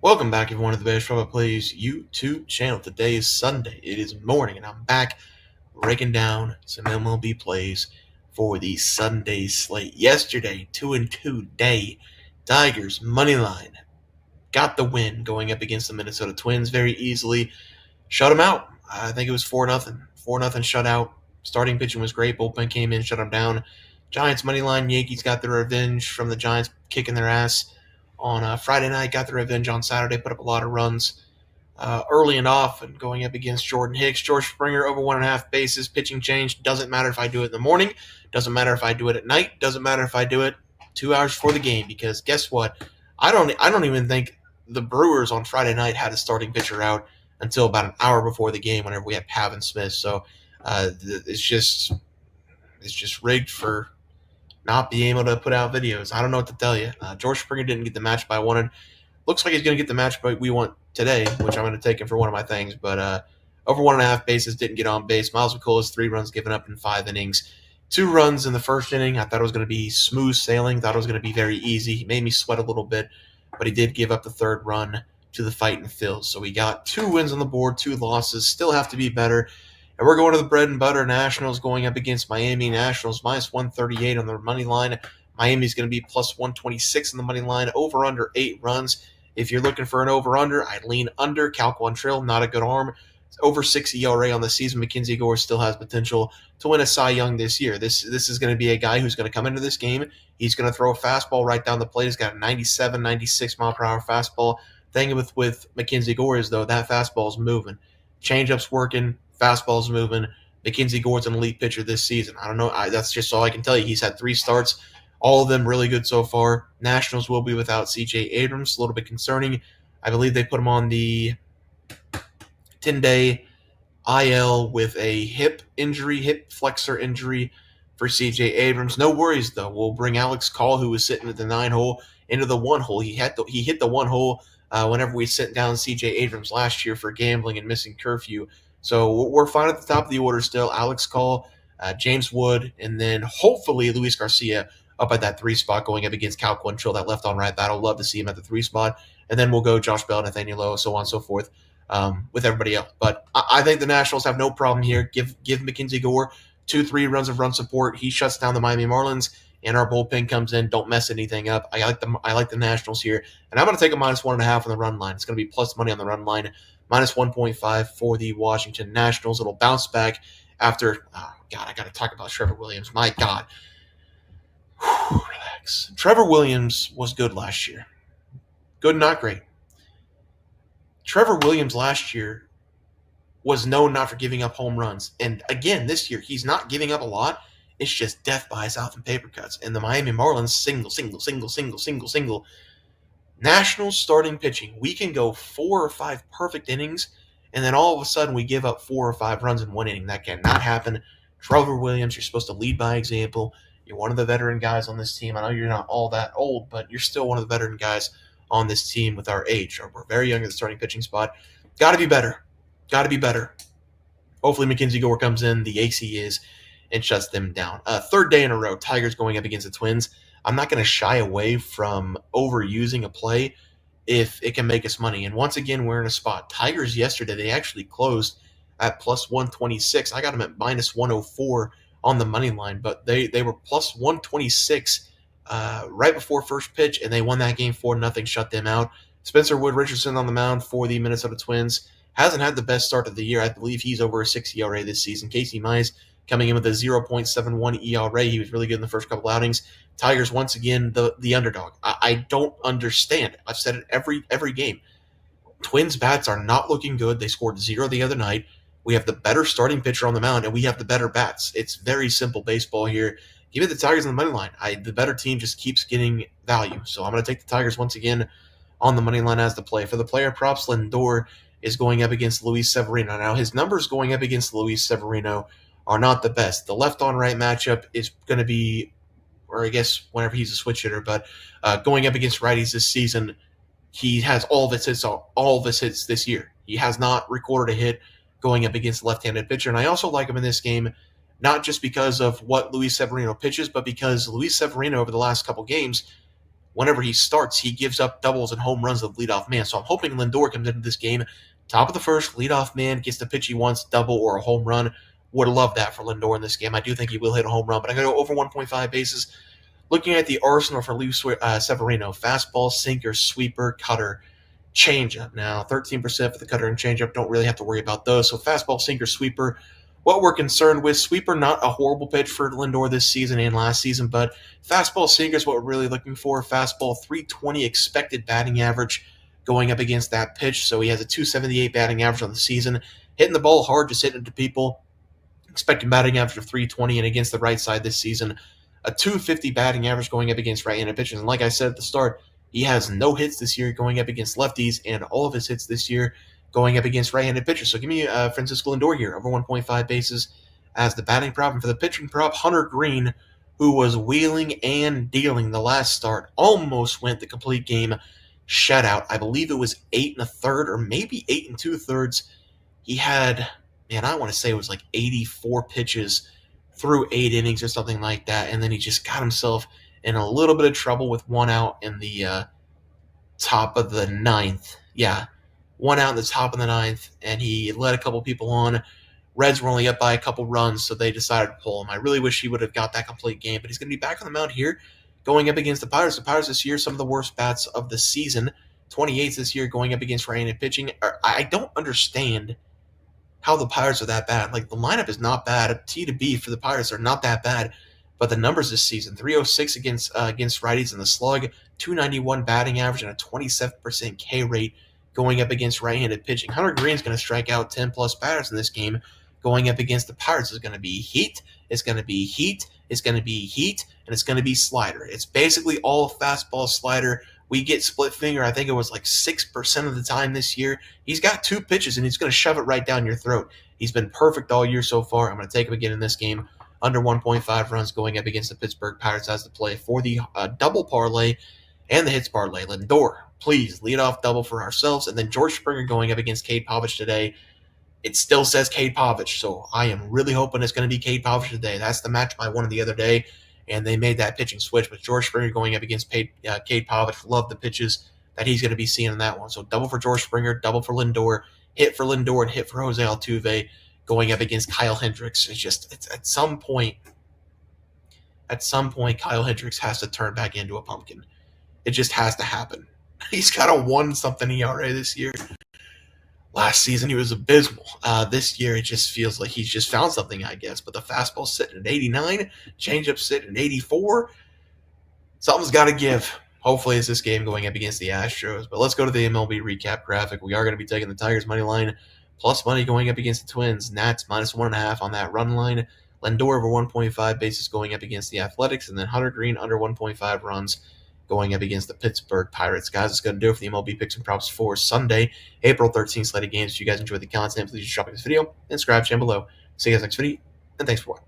Welcome back, everyone, to the Bears Probably Plays YouTube channel. Today is Sunday. It is morning, and I'm back breaking down some MLB plays for the Sunday slate. Yesterday, 2-2 day, Tigers money line got the win going up against the Minnesota Twins very easily. Shut them out. I think it was 4-0. 4-0 shutout. Starting pitching was great. Bullpen came in, shut them down. Giants money line. Yankees got their revenge from the Giants kicking their ass on Friday night. Got the revenge on Saturday. Put up a lot of runs early and often going up against Jordan Hicks. George Springer over 1.5 bases. Pitching change. Doesn't matter if I do it in the morning. Doesn't matter if I do it at night. Doesn't matter if I do it 2 hours before the game. Because guess what? I don't even think the Brewers on Friday night had a starting pitcher out until about an hour before the game. Whenever we had Pavin Smith. So it's just rigged for not being able to put out videos. I don't know what to tell you. George Springer didn't get the match I wanted. Looks like he's going to get the match we want today, which I'm going to take him for one of my things. But over 1.5 bases, didn't get on base. Miles McCullers 3 runs given up in 5 innings. 2 runs in the first inning. I thought it was going to be smooth sailing. Thought it was going to be very easy. He made me sweat a little bit, but he did give up the 3rd run to the Fighting Phils. So we got 2 wins on the board, 2 losses. Still have to be better. And we're going to the bread and butter. Nationals going up against Miami. Nationals minus 138 on the money line. Miami's going to be plus 126 on the money line. Over under 8 runs. If you're looking for an over under, I'd lean under. Cal Quantrill, not a good arm. It's over 6 ERA on the season. Mackenzie Gore still has potential to win a Cy Young this year. This is going to be a guy who's going to come into this game. He's going to throw a fastball right down the plate. He's got a 97, 96 mile per hour fastball. Thing with Mackenzie Gore is, though, that fastball's moving. Changeup's working. Fastball's moving. Mackenzie Gore's an elite pitcher this season. I don't know. That's just all I can tell you. He's had 3 starts, all of them really good so far. Nationals will be without C.J. Abrams. A little bit concerning. I believe they put him on the 10-day IL with a hip flexor injury for C.J. Abrams. No worries, though. We'll bring Alex Call, who was sitting at the 9 hole, into the 1 hole. He hit the 1 hole whenever we sent down C.J. Abrams last year for gambling and missing curfew. So we're fine at the top of the order still. Alex Call, James Wood, and then hopefully Luis Garcia up at that 3 spot going up against Cal Quantrill, that left on right battle. Love to see him at the 3 spot. And then we'll go Josh Bell, Nathaniel Lowe, so on and so forth with everybody else. But I think the Nationals have no problem here. Give Mackenzie Gore 2-3 runs of run support. He shuts down the Miami Marlins, and our bullpen comes in. Don't mess anything up. I like the Nationals here, and I'm going to take a minus 1.5 on the run line. It's going to be plus money on the run line. Minus 1.5 for the Washington Nationals. It'll bounce back after. Oh, God, I got to talk about Trevor Williams. My God. Relax. Trevor Williams was good last year. Good, not great. Trevor Williams last year was known not for giving up home runs. And again, this year, he's not giving up a lot. It's just death by a thousand paper cuts. And the Miami Marlins single. Nationals starting pitching. We can go 4 or 5 perfect innings, and then all of a sudden we give up 4 or 5 runs in 1 inning. That cannot happen. Trevor Williams, you're supposed to lead by example. You're one of the veteran guys on this team. I know you're not all that old, but you're still one of the veteran guys on this team with our age. We're very young at the starting pitching spot. Got to be better. Hopefully Mackenzie Gore comes in, the AC is, and shuts them down. 3rd day in a row, Tigers going up against the Twins. I'm not going to shy away from overusing a play if it can make us money. And once again, we're in a spot. Tigers yesterday, they actually closed at plus 126. I got them at minus 104 on the money line, but they were plus 126 right before first pitch, and they won that game 4-0, shut them out. Spencer Wood Richardson on the mound for the Minnesota Twins. Hasn't had the best start of the year. I believe he's over a 6 ERA this season. Casey Mize coming in with a 0.71 ERA. He was really good in the first couple outings. Tigers, once again, the underdog. I don't understand. I've said it every game. Twins bats are not looking good. They scored 0 the other night. We have the better starting pitcher on the mound, and we have the better bats. It's very simple baseball here. Give me the Tigers on the money line. The better team just keeps getting value. So I'm going to take the Tigers once again on the money line as the play. For the player props, Lindor is going up against Luis Severino. Now, his numbers going up against Luis Severino are not the best. The left-on-right matchup is going to be, or I guess whenever he's a switch hitter, but going up against righties this season, he has all of his hits this year. He has not recorded a hit going up against a left-handed pitcher, and I also like him in this game, not just because of what Luis Severino pitches, but because Luis Severino over the last couple games whenever he starts, he gives up doubles and home runs to the leadoff man. So I'm hoping Lindor comes into this game, top of the first, leadoff man, gets the pitch he wants, double or a home run. Would love that for Lindor in this game. I do think he will hit a home run, but I'm going to go over 1.5 bases. Looking at the arsenal for Luis Severino, fastball, sinker, sweeper, cutter, changeup. Now, 13% for the cutter and changeup. Don't really have to worry about those. So fastball, sinker, sweeper. What we're concerned with, sweeper, not a horrible pitch for Lindor this season and last season, but fastball, sinker is what we're really looking for. Fastball, 320 expected batting average going up against that pitch. So he has a 278 batting average on the season. Hitting the ball hard, just hitting it to people. Expected batting average of 320, and against the right side this season, a 250 batting average going up against right-handed pitchers. And like I said at the start, he has no hits this year going up against lefties, and all of his hits this year going up against right-handed pitchers. So give me Francisco Lindor here, over 1.5 bases as the batting prop. And for the pitching prop, Hunter Greene, who was wheeling and dealing the last start, almost went the complete game shutout. I believe it was 8 1/3 or maybe 8 2/3. He had, man, I want to say it was like 84 pitches through 8 innings or something like that, and then he just got himself in a little bit of trouble with one out in the top of the ninth. Yeah, one out in the top of the ninth, and he let a couple people on. Reds were only up by a couple runs, so they decided to pull him. I really wish he would have got that complete game, but he's going to be back on the mound here going up against the Pirates. The Pirates this year, some of the worst bats of the season. 28th this year going up against right-handed pitching. I don't understand how the Pirates are that bad. Like, the lineup is not bad. T to B for the Pirates are not that bad. But the numbers this season, 306 against righties in the slug, 291 batting average, and a 27% K rate going up against right-handed pitching. Hunter Greene's going to strike out 10-plus batters in this game going up against the Pirates. It's going to be heat. It's going to be heat. It's going to be heat. And it's going to be slider. It's basically all fastball slider. We get split finger, I think it was like 6% of the time this year. He's got two pitches, and he's going to shove it right down your throat. He's been perfect all year so far. I'm going to take him again in this game. Under 1.5 runs going up against the Pittsburgh Pirates as the play for the double parlay and the hits parlay. Lindor, please lead off double for ourselves. And then George Springer going up against Cade Povich today. It still says Cade Povich, so I am really hoping it's going to be Cade Povich today. That's the matchup I wanted the other day, and they made that pitching switch. But George Springer going up against Cade Povich, love the pitches that he's going to be seeing in that one. So double for George Springer, double for Lindor, hit for Lindor, and hit for Jose Altuve going up against Kyle Hendricks. It's at some point, Kyle Hendricks has to turn back into a pumpkin. It just has to happen. He's got a 1-something ERA this year. Last season, he was abysmal. This year, it just feels like he's just found something, I guess. But the fastball's sitting at 89, changeup's sitting at 84. Something's got to give. Hopefully, it's this game going up against the Astros. But let's go to the MLB recap graphic. We are going to be taking the Tigers' money line plus money going up against the Twins. Nats minus 1.5 on that run line. Lindor over 1.5 bases going up against the Athletics. And then Hunter Greene under 1.5 runs going up against the Pittsburgh Pirates. Guys, it's going to do it for the MLB picks and props for Sunday, April 13th slate of games. If you guys enjoyed the content, please just drop this video and subscribe down below. See you guys next video, and thanks for watching.